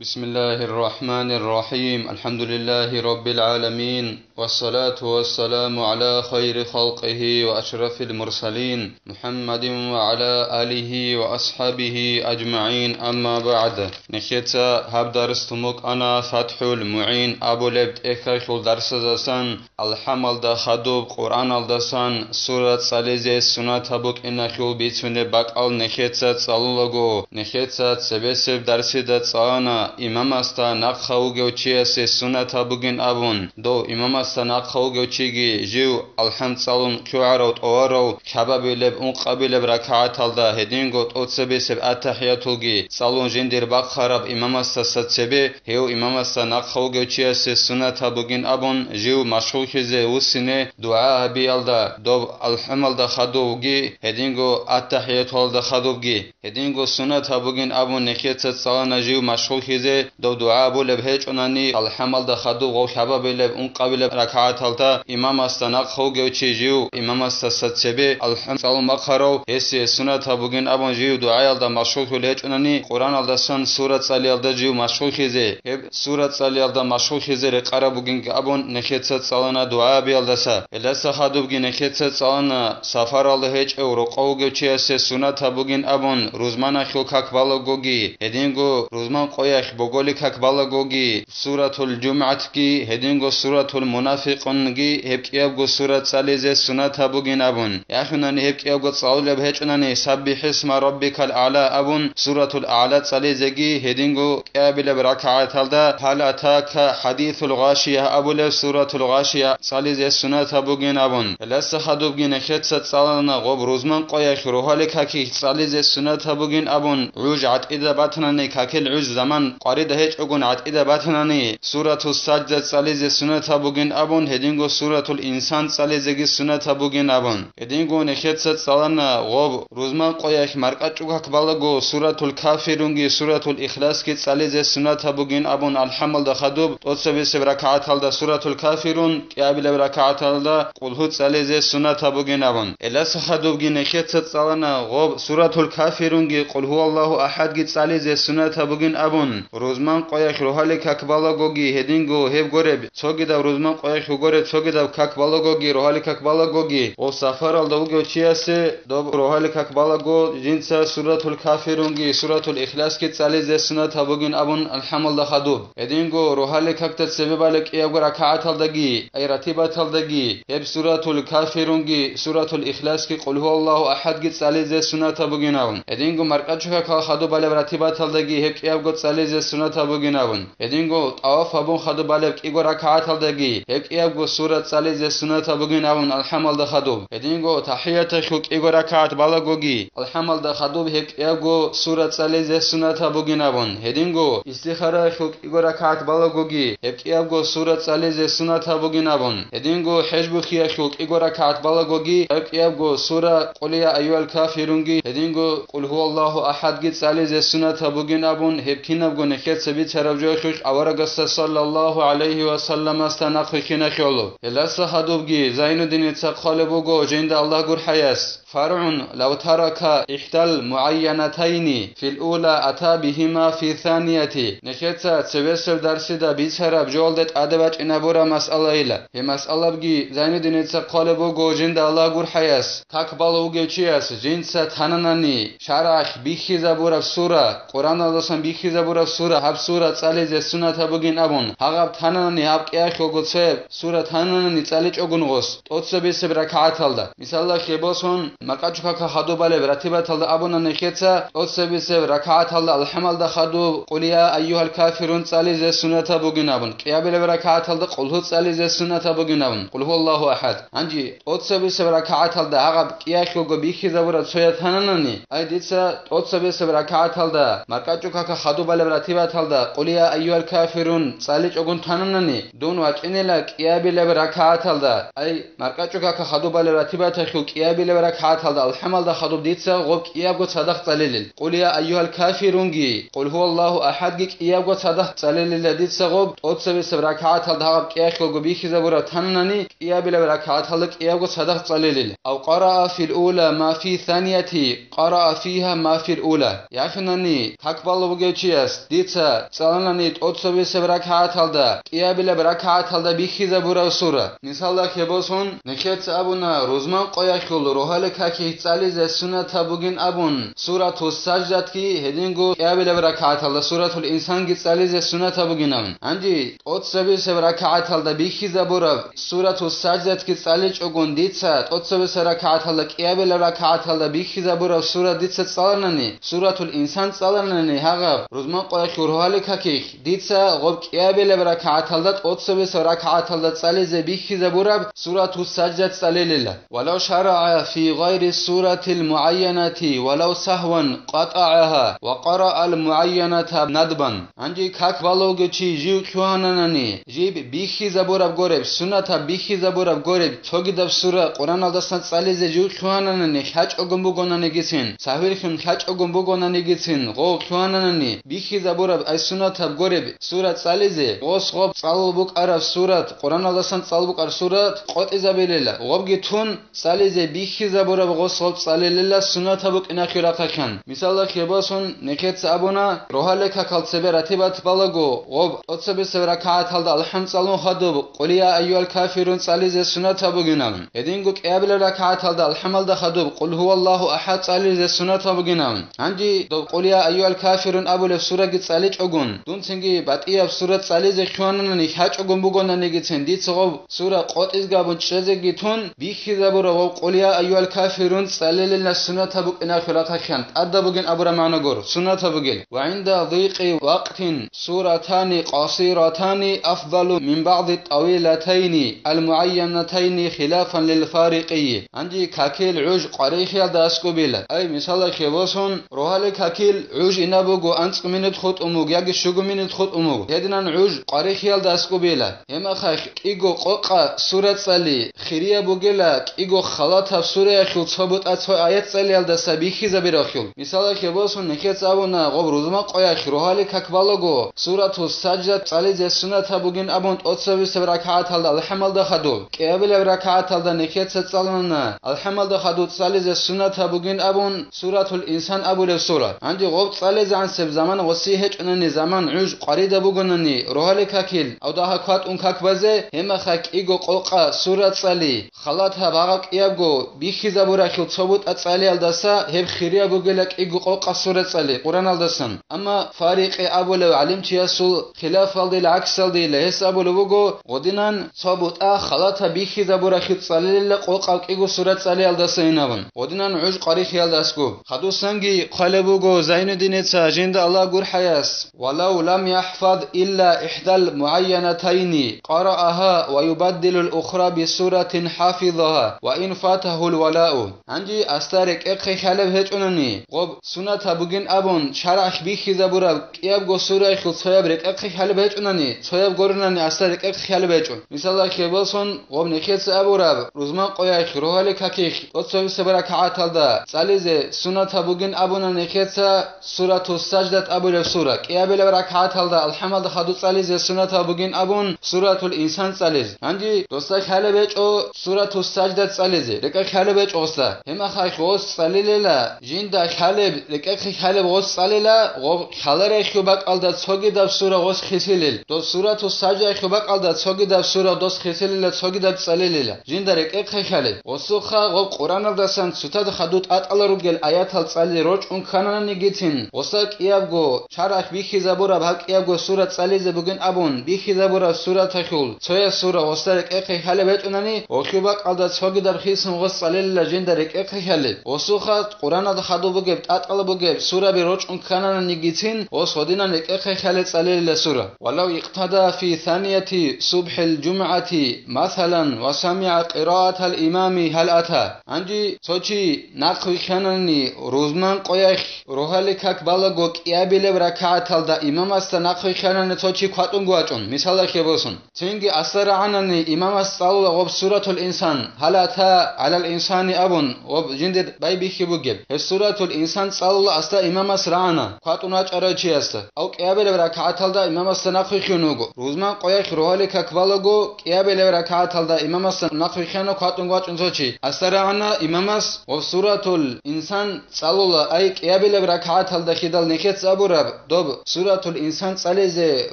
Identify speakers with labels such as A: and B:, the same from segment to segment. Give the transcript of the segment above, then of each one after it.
A: بسم الله الرحمن الرحيم الحمد لله رب العالمين والصلاة والسلام على خير خلقه وأشرف المرسلين محمد وعلى آله وأصحابه أجمعين أما بعد نخيتا هب درستمك أنا فتح المعين أبو لبت إخرخل درس دسان الحمل دا خدوب قرآن الدسان سورة صليزي سنة تبوك إنخل بيتون بقال نخيتا تصالولغو نخيتا تسبسب درسي دا تصانا إمام أستا نقخوغو چيسي سنة تبوغين أبون دو إمام أستا نقخوغو چيگي جيو الحمد صالون كوعرو تورو كبابي لب انقابي لب ركعات الدا هدينغو توتسبسب التحياتولغي صالون جندير بقخرب إمام أستا ستسبي هيو إمام أستا نقخوغو چيسي سنة تبوغين أبون جيو مشغول كيزي وسيني دعاء بي الدا دو الحمل دا خدوغي هدينغو التحياتول دا خدوغي هدينغو سنة تبوغين أبون نخيتا تصالنا جيو مشغول كيزي دو دعاء بو لب هيج اوناني الحمل دا خدوغو كبابي لب انقابي لب ركعات الدا إمام أستا نقخوغو چي جيو إمام أستا ستسبي الحمد صالون مقخرو هسي سنة تبوغين أبون جيو دعاء الدا مشغول كيزي هيج اوناني قرآن الدا سن سورة صالي الدا جيو مشغول كيزي سورة صالي الدا مشغول كيزي رقارا بوغين أبون نخيتا تصالنا دعاء بي الدا سا إلاسا خدوغي نخيتا تصالنا سفر الدا هيج او رقوغو چي سنة تبوغين أبون روزمانا خيل كاكبالوغوغي هدينغو روزمان قويخ بوغولي كاكبالوغوغي سورة الجمعة كي هدينغو سورة المنافقون كي هبكيابغو سورة صاليزي سنة تبوغين أبون ياخناني هبكيابغو تصاول بهجناني سبح اسم ربك الأعلى أبون سورة الأعلى صاليزي كي هدينغو كابل بركعات الدا هل أتاك حديث الغاشية أبو سورة الغاشية صاليزي سنة تبوغين أبون لسه خدوغي نخيتا تصالنا غوب روزمان قويخ روحالي كاكي صاليزي سنة تبوغين أبون عجعت إذا باتناني كاكل عج زمان قارد هيج اگون عتیده باتنانی سورة السجدة صاليزي سنة تبوغين أبون هدينغو سورة الإنسان صاليزي سنة تبوغين أبون هدينغو نخيتست صالنا غوب روزمان قويخ مرقات چوكاك بالغو سورة الكافرونغي سورة الإخلاص كي صاليزي سنة تبوغين أبون الحمل دا خدوب توتسبي سبركعات هلدا سورة الكافرون كيابل بركعات هلدا قل هود صاليزي سنة تبوغين أبون إلاس خدوبغي نخيتست صالنا غوب سورة الكافرونغي قل هو الله أحد كي صاليزي سنة تبوغين أبون روزمان قويخ روحالي كاكبالوغوغي هدينغو هيب غورب څوګيدا روزمان قويخ غورب څوګيدا كاكبالوغوغي روحالي كاكبالوغوغي او سفر الدوغو چياسه دو روحالي كاكبالوغو جنسا سورة الكافرونغي سورة الإخلاص كي صاليزي سنة تبوغين أبون الحمل دا خدوب هدينغو روحالي كاكتا سببالك ايغو ركعات الدغي اي رتيبات الدغي هيب سورة الكافرونغي سورة الإخلاص كي قل هو الله أحد كي صاليزي سنة تبوغين أبون هدينغو مرقچوكا كا خدوب على رتيبات الدغي هيب ايغو صاليزي سنة تبوغين أبون هدينغو طواف أبون خدوب على ايغو ركعات الدغي هيب ايغو سورة صاليزي سنة تبوغين أبون الحمل دا خدوب هدينغو تحيات خلق ايغو ركعات بالغوغي الحمل دا خدوب هيب ايغو سورة صاليزي سنة تبوغين أبون هدينغو استخارة خلق ايغو ركعات بالغوغي هيب ايغو سورة صاليزي سنة تبوغين أبون هدينغو حجب خيا خلق ايغو ركعات بالغوغي هيب ايغو سورة قل يا أيها الكافرون هدينغو قل هو الله أحد كي صاليزي سنة تبوغين أبون هيب كينغو نخيت سبي ترابجو خلق أورغست صلى الله عليه وسلم استناق خينا خيولو إلاس خدوبغي زين الدين تقالبوغو جند الله غور حياس فرع لو ترك إحدى المعينتين في الأولى أتى بهما في الثانية نخيتا تسبسل درسي دا بيتراب جولدت أدبات إنابورا مسألة إلا هي مسألة بغي زين الدين تقالبوغو جند الله غور حياس تقبالوغي چياس جنسا تناناني شرح بيخي زبورا سورة قرآن الله بيخي زبورا سورة هب سورة صاليزي سنة تبوغين أبون هغب تناناني هب كياخو غوتسيب سورة تناناني صاليج أغن غوس توتسبي سب ركعات هلدا مثال الله خيبوسون مرقچوكا كا خدو بالي برتيبات هلدا أبونا نخيتا توتسبي سب ركعات هلدا الحمل دا خدو قل يا أيها الكافرون صاليزي سنة تبوغين أبون كيابل بركعات هلدا قل هو صاليزي سنة تبوغين أبون قل هو الله أحد عندي توتسبي سب ركعات هلدا هغب كياخو غو بيخي زبورا سويا تناناني أي ديتسا توتسبي سب ركعات هلدا مرقچوكا كا خدو بالي برتيبات هلدا قل يا أيها الكافرون صاليج أغن تناناني دون واچينلا كيابل بركعات هلدا أي مرقچوكا كا خدو بالي برتيبات خو كيابل بركعات بركعات هذا الحمل ده خدوب ديتسا غوب إيابو صدق تليل قل يا أيها الكافرون قل هو الله أحد إيابو صدق تليل ديتسا غوب أتصبس بركعات هذا غوب إياخو غبيخ زبورة تنني إيابل بركعات هذا إيابو صدق تليل أو قرأ في الأولى ما في ثانية قرأ فيها ما في الأولى يخنني هكبل وجيتشيس ديتسا تلنني أتصبس بركعات هذا إيابل بركعات هذا بيخ زبورة سورة مثال لك يبوسون نكت أبونا روزمان قياخول روحالك هكي تعليز سنة بوجين أبون سورة السجدة كي هدينغو إيابل بركعات هذا سورة الإنسان كي تعليز سنة بوجين أبون عندي أتصبس بركعات هذا بيخ زبورة سورة السجدة كي تعليج أقول ديتسا أتصبس بركعات هذا إيابل بركعات هذا بيخ زبورة سورة ديتسا تصالنني سورة الإنسان تصالنني هذا روزمان قياخول روحالك هكي ديتسا غب إيابل بركعات هذا أتصبس بركعات هذا تعليز بيخ زبورة سورة السجدة تعليل ولو شرع في غير السورة المعينة ولو سهوا قطعها وقرأ المعينة ندبا عندي كاك بالوغ چي جيو كوهانانني جيب بيخي زبورب غورب سنة بيخي زبورب غورب توگيدب سورة قرآن الدستان تعليز جيو كوهانانني خاچ اگم بگوناني گيسين ساوير خم خاچ اگم بگوناني گيسين غو كوهانانني بيخي زبورب اي سنة غورب سورة تعليز غوس غوب تعلبوك عرب سورة قرآن الدستان تعلبوك عرب سورة قط إزابيللا غوبجي تون ساليزة بيخي زبورة بغوص ساليللا سنة تبوك إنا خيراقا كان مثال كيباسون نكت أبونا روحالك هكال سبي رتبات بلغو غوب أتصبي سبركعات هالد الحمد صالون خدوب قل يا أيها الكافرون ساليزة سنة تبوغينام هدينغوك إيابل ركعات هالد الحمل ده خدوب قل هو الله أحد ساليزة سنة تبوغينام عندي دو قل يا أيها الكافرون أبو لفسورة جت ساليج أغون دون سنجي باتئياب سورة ساليزة خواننني حاج أغون بغوننني جت سنديت سغوب سورة قط إزغابون چرزگی تون بیخی زبور و قل یا ایها الکافرون سالل السنة تبوك إنا خلاقها خانت أدى بگن أبرا معنى قر سنة بگل وعند ضيق وقت سورتان قصيرتان أفضل من بعض الطويلتين المعينتين خلافا للفارقي عندي كاكيل عوج قريخي داسكو بيلا أي مثال خيبوسون روحالي كاكيل عوج إنا بگو أنسق من تخط أموغ ياگي شوغو من تخط أموغ هدنان عوج قريخي داسكو بيلا هما خاك إيگو قوقا سورة صلي خيريا بوغيلا إيغو خلاطها سورة خيل تصبت أتفا آيات صلي على دسابيخي زبير خيل مثال كباسون نكيت أبونا غب روزما قويا خيروهالي كاكبالوغو سورة السجدة صلي زي سنة بوغين أبون أتصبي سبركعات هالدا الحمل دا خدو كيابل بركعات هالدا نكيت ستصالنا الحمل دا خدو صلي زي سنة بوغين أبون سورة الإنسان أبو لفسورة عندي غب صلي زي عن سب زمان وسيهج أنني زمان عوج قريدا بوغنني روهالي كاكيل أو داها كات كاكبازي هما خاك إيغو قوقا سورة صلي خلاتها باغاك إيابغو بيخي زبورا خيل تصبوت أتصالي الدسا هب خيريا بوغلك إيغو قوقا سورة صلي قرآن الدسن أما فاريق أبو لو علم تياسول خلاف الدي العكس الدي لهس أبو لو بوغو غدنان تصبوت خلاتها بيخي زبورا خيل تصالي لقوقا إيغو سورة صلي الدسا ينابن غدنان عوج قريخي الدسكو خدو سنگي قلبوغو زين الدين تساجند الله قر حياس ولو لم يحفظ إلا إحدى المعينتين قرأها ويبدل الأخرى بسورة حافظها وإن فاته الولاء عندي أستارك إقخي خالب هجونني غب سنة بوغين أبون شرح بيخي زبورا كيابغو سورة خل صيابرك إقخي خالب هجونني صياب غورنني أستارك إقخي خالب هجون مثال كيبالسون غب نكيت أبورا روزمان قويا خروهالك هكيخ أتصوي سبرك عاتل ساليزي سنة بوغين أبون نكيت سورة السجدة أبو لفسورة كيابل برك عاتل الحمد خدو ساليزي سنة بوغين أبون سورة الإنسان ساليز عندي دوستا خالبج او سورة السجدة ساليزي لك خالبج اوستا هما خايخ اوس ساليلا جيندا خالب لك خالب اوس ساليلا غو خالر خبق الدا څوگي د سورة اوس خسيلل دو سورة السجدة خبق الدا څوگي د سورة دوس خسيلل څوگي د ساليلا جيندا لك خالب اوسخا غو قرآن دسن سوتاد خدوت اتالروگل آيات الصالي روج اون خانان نيگيتين اوساك يابغو شرح بيخي زبورا بحق يابغو سورة ساليزي بوگن ابون بيخي زبورا سورة تخول څويا سورة اوسترك اخي خالبج اوناني اوخيبق الدا څوگي در خيسم غو ساليلا جيندا لك اخي خالب اوسخا قرآن د خدو بوگب اتال بوگب سورة بروج اون خانان نيگيتين اوس ودينا لك اخي خالد ساليلا سورة ولو اقتدى في ثانية صبح الجمعة مثلا وسمع قراءة الإمام هل أتى عندي سوچي نقوي خاناني روزمان قويخ روحالك هك بالغو كيابيل بركعات الدا إمام است نقوي خاناني سوچي قاتون گواچون مثال خيبوسون تنگي أسر عناني إمام است صلو غب سورة الإنسان هل أتى على الإنسان أبون وبجندر باي بيخي بوجب السورة الإنسان صلى الله أستا إمام سرعنا قاتوناج أرجي أستا أو كيابل بركعات هلدا إمام سناخي خينوغو روزمان قوي خروهالي ككبالوغو كيابل بركعات هلدا إمام سناخي خينو قاتونغواج انزوچي أسرعنا إمامس وسورة الإنسان صلى الله أي كيابل بركعات هلدا خيدال نخيت أبورب دوب سورة الإنسان صليزي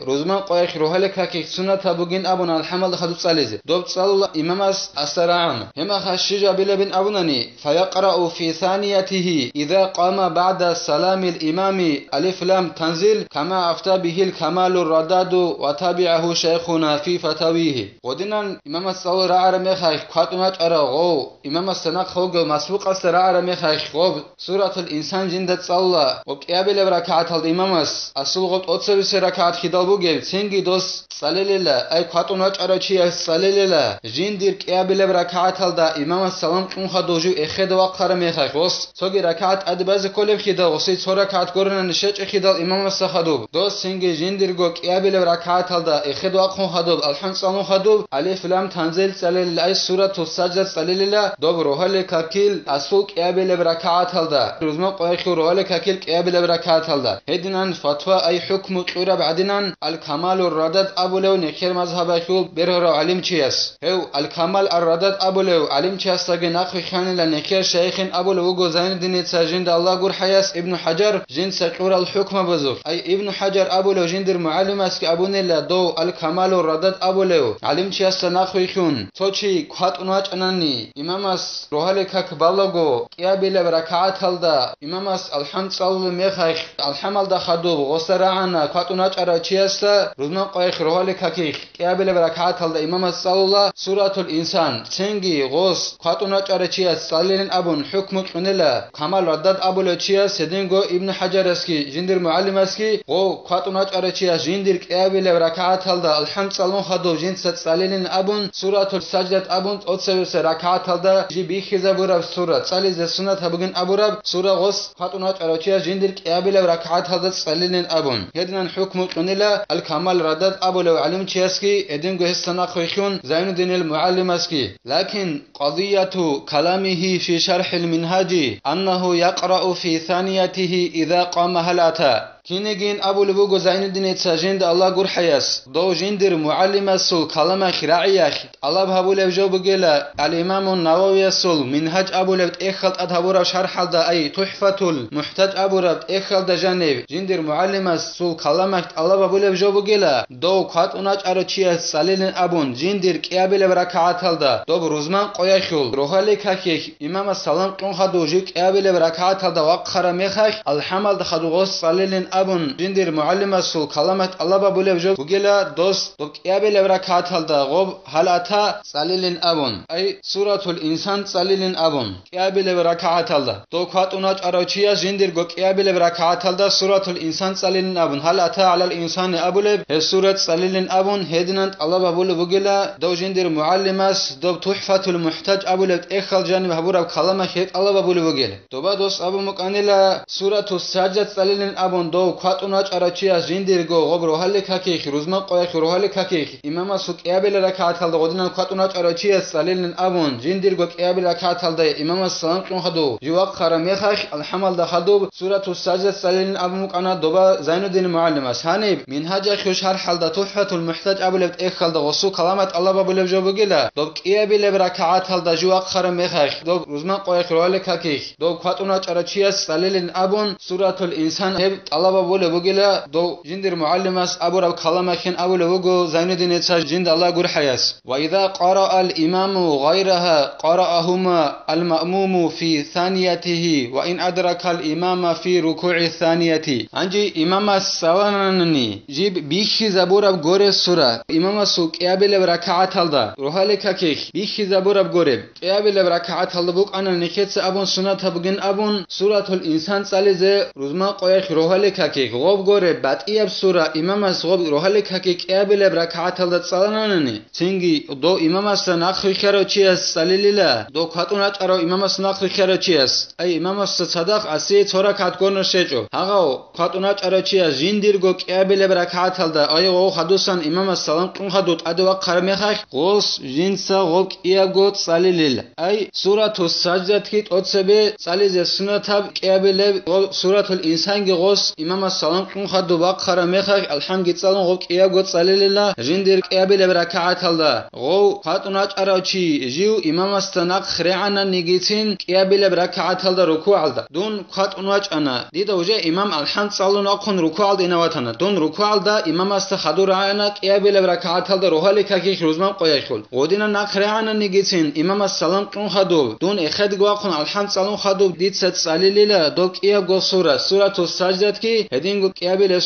A: روزمان قوي خروهالي ككي سنة بوغين أبون الحمل خدو صليزي دوب صلى الله إمامس أسرعنا هما خشيجا بلبن أبونني فيقرأ في ثانيته إذا قام بعد سلام الإمام ألف لام تنزيل كما أفتى به الكمال الرداد وتابعه شيخنا في فتاويه ودينا إمام الصلاة رعر مخايخ قاتمات أرغو إمام السناق خوغ مسبوق رعر مخايخ غوب سورة الإنسان جندت صلى وكيابل بركعات الإمام أسلغت أتصبس ركعات خدال بوغل سنگي دوس صليلة أي قاتمات أرچي صليلة جندر كيابل بركعات الدا إمام السلام قنخ دوجو إخد وقر مخايخ وس سوغي ركعات أدباز كولب خدال وسي ركعات قرن نشج خدال إمام السخدوب دوس سنگي جندر غو كيابل بركعات الدا إخد وقن خدوب الحمد صلو خدوب ألف لام تنزيل صليلة أي سورة السجدة صليلة دوب روحل كاكيل أسوق كيابل بركعات الدا روزمان قويخ روحل كاكيل كيابل بركعات الدا هدنان فتوى أي حكم قرى بعدنان الكمال الردد أبولو نخير مذهب خيول برهر علم چيس هو الكمال الردد أبولو علم چيس تاقي نقوي خان لنخير شيخين أبولو وغو زين ديني تساجين دا الله قر حياس ابن حجر جن سقور الحكم بزوف أي ابن حجر أبولو جندر معلم اسك أبوني لدو الكمال الردد أبولو علم چيس نقوي خون توچي قهات انواج اناني إمامس روحالي كاك بالغو كيابل بركعات هلدا إمامس الحمد صلو ميخايخ الحمل دا خدوب غسرعنا قهات انواج ارا چيس روزمان قويخ روحالي كاكيخ كيابل بركعات هلدا إمامس صلو الله سورة الإنسان تنگي غوس قهات انواج ارا چيس صليلين أبون حكم قنلا كمال ردد أبولو چيس سدنگو ابن حجر اسكي جندر معلم اسكي غو قهات انواج ارا چيس جندر كيابل بركعات هلدا الحمد صلو خدوب جند صليلين أبون سورة السجدة أبون أتصبس ركعات هلدا جي بيخيزا بورب سورة صلي زي سنة هبگن أبورب سورة غوس قهات انواج ارا چيس جندر كيابل بركعات هلدا صليلين أبون هدنان حكم قنلا الكمال ردد أبولو علم چيسكي ادنگو هستنا خويخون زين الدين المعلم اسكي لكن قضية كلامه في شرح المنهاج أنه يقرأ في ثانيته إذا قام هل أتى كينجين أبو لبوغو زين الدين تساجند الله قر حياس دو جندر معلم السول كلام خراعيخ الله بهابو لبجو بقلا الإمام النووي السول منهج أبو لبت إخلط أدهبورا شرح دا أي تحفة المحتاج أبو لبت إخلط دا جانب جندر معلم السول كلام الله بهابو لبجو بقلا دو قات اناج أرچيس سالين أبون جندر كيابل بركعات هلدا دو بروزمان قويخول روحالي كاكيخ إمام السلام قن خدو جيك كيابل بركعات هلدا وقخر ميخاك الحمل دخدو غص سالين أبون جندر معلم السول كلامت الله بهابو لبجو بقلا دوست دو كيابل بركعات هلدا غوب هلاتا سالين أبون أي سورة الإنسان سالين أبون كيابل بركعات هلدا دو قات اناج أرچيس جندر غو كيابل بركعات هلدا سورة الإنسان سالين أبون هلاتا على الإنسان أبو لب سورة سالين أبون هدنانت الله بهابو لبقلا دو جندر معلمس دو تحفة المحتاج أبو لب إخل جانب هبورب كلامه هيت الله بهابو لبقلا دوبا دوست أبو مقانلا سورة السجدة سالين أبون دو قات اناج أرچيس جندر غو غب روحالي كاكيخ روزمان قويخ روحالي كاكيخ إمام سو كيابل ركعات هلدا غدنان قات اناج أرچيس سالين أبون جندر غو كيابل ركعات هلدا إمام السلام قن خدو جواق خرميخخ الحمل دا خدو سورة السجدة سالين أبو مقانا دوبا زين الدين معلمس هانيب منهج خوش شرح هلدا تحفة المحتاج أبو لبت إخل دا غسو كلامت الله بهابو لبجو بقلا دوب كيابل بركعات هلدا جواق خرميخخ دوب روزمان قويخ روحالي كاكيخ دوب قات اناج أرچيس سالين أبون سورة الإنسان هب الله بهابو لبقلا دو جندر معلمس أبو رب كلامخين أبو لبقو زين الدين تساج جند الله قر حياس وإذا قرأ الإمام غيرها قرأهما المأموم في ثانيته وإن أدرك الإمام في ركوع الثانية عنجي إمام السوانني جيب بيخي زبورب غور السورة إمام سوك يابل بركعات هلدا روحالي كاكيخ بيخي زبورب غورب يابل بركعات هلدا بوك أنا نكيتس أبون سنة بگن أبون سورة الإنسان سالزه روزما قويخ روحالي ქაკი ღობ გორე ბატიებ სურა იმამას ღობ როჰალი ქაკი კიაბილებ რაკაათალდა წალანანი ცინგი დო იმამასთან ნახვი ხეროჩიას წალილილა დო ქატუნა ჭარო იმამასთან ნახვი ხეროჩიას აი იმამას სადახ ასე ცორა ქატგონო შეჭო აღაო ქატუნა ჭაროჩია ჟინდირგო კიაბილებ რაკაათალდა აი ღო ხადოსან იმამას სალამ ყუნხადო ტადვა ხარმეხახ ღოს ჟინსა ღო კიაგო წალილილა აი სურათუ საჯდათი ტოცebe წალიზე სუნათაბ კიაბილებ სურათულ ინსანგი ღოს იმამას სალამ ყუნხადო ვაყხარა მეხახ ალჰამგი წალონ ღო კიაგო წალილილა ჟინდირ კიაბილებ რაკაათალდა ღო ქატუნა ჭაროჩი ჟიუ იმამასთან ახრეანა ნიგიცინ კიაბილებ რაკაათალდა რუკუალდა დონ ქატუნა ჭანა დიდა უჟე იმამ ალჰამ წალონ აყონ რუკუალდა ინავათანა დონ რუკუალდა იმამასთა ხადურაანა კიაბილებ რაკაათალდა როჰალი ქაკი რუზმან ყოიახულ ღოდინა ნახრეანა ნიგიცინ იმამას სალამ ყუნხადო დონ ეხედ გვაყონ ალჰამ წალონ ხადო დიცა წალილილა დო კიაგო სურათუ საჯდათი ჰედინგო კიაბილე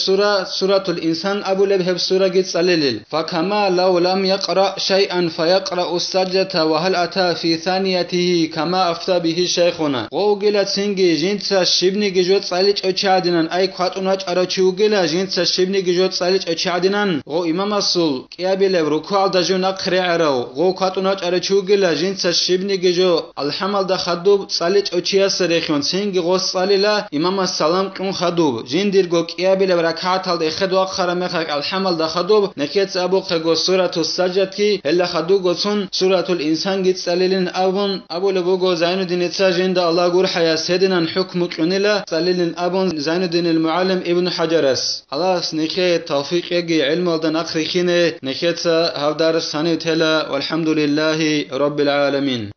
A: სურათულ ინსან აბულებ ჰებ სურაგი წალილილ ფაქამა ლაუ ლამ იყრა შაიან ფაიყრა უსაჯდათა ვაჰალ ათა ფი თანიათიჰი კამა აფთა ბიჰი შეიხუნა ყოგილა ცინგი ჟინცა შიბნიგი ჟო წალი ჭოჩადინან აი ქატუნა ჭაროჩი უგილა ჟინცა შიბნიგი ჟო წალი ჭოჩადინან ღო იმამასულ კიაბილე რუკუალდა ჟო ნახრეარო ღო ქატუნა ჭაროჩი უგილა ჟინცა შიბნიგი ჟო ალჰამალდა ხადუ წალი ჭოჩიას რეხონ ცინგი ღო წალილა იმამას სალამ ყუნ ხადუ ჟინდირგო კიაბილე რაკაათალდა ეხედო ახარა მეხაკ ალჰამალდა ხადუ ნეხეც აბუ ხეგო სურათუ საჯდათი ელა ხადუ გოცუნ სურათულ ინსანგი წალილინ აბუნ აბულე ბოგო ზაინუდინ იცაჟინდა ალა გურ ჰაია სედინან ჰუკმუ ყუნილა წალილin ابون زينالدين المعلم ابن حجرس خلاص نخي توفيق يجي علم ولدن اخري خينه نخيت هاودار سنه تلا والحمد لله رب العالمين.